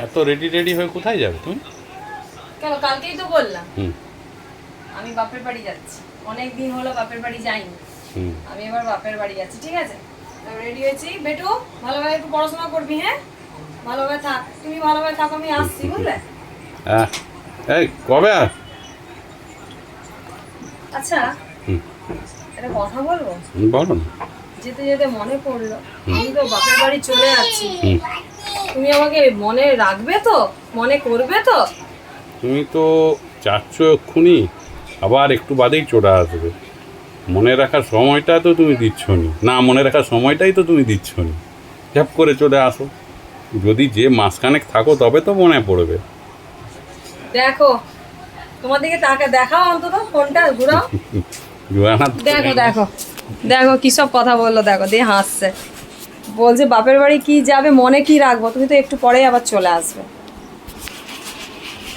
এত রেডি হয়ে কোথায় যাবে তুমি? কেন, কালকেই তো বললাম আমি বাপের বাড়ি যাচ্ছি। অনেক দিন হলো বাপের বাড়ি যাইনি। আমি এবার বাপের বাড়ি যাচ্ছি, ঠিক আছে? রেডি হয়েছি। বেটু, ভালোভাবে একটু পড়াশোনা করবি, হ্যাঁ? ভালোভাবে থাক, তুমি ভালোভাবে থাকো, আমি আসছি, বুঝলে? হ্যাঁ। এই কবে আর? আচ্ছা, একটা কথা বলবো? বলো না। যেতে যেতে মনে পড়লো, আমি তো বাপের বাড়ি চলে যাচ্ছি। তুমি আমাকে মনে রাখবে তো, মনে করবে তো? তুমি তো যাচ্ছ এক্ষুনি, আবার একটু বাদেই চলে আসবে। মনে রাখার সময়টা তো তুমি দিচ্ছ না, মনে রাখার সময়টাই তো তুমি দিচ্ছ না। ঝাপ করে চলে আসো। যদি যে মাসখানেক থাকো তবে তো মনে পড়বে। দেখো, তোমার দিকে তাকে দেখাও, অন্তত ফোনটা ঘুরাও। দেখো দেখো দেখো কি সব কথা বললো, দেখো দিয়ে হাসছে। বলছে বাপের বাড়ি কি যাবে, মনে কি রাখবো? তুমি তো একটু পরেই আবার চলে আসবে।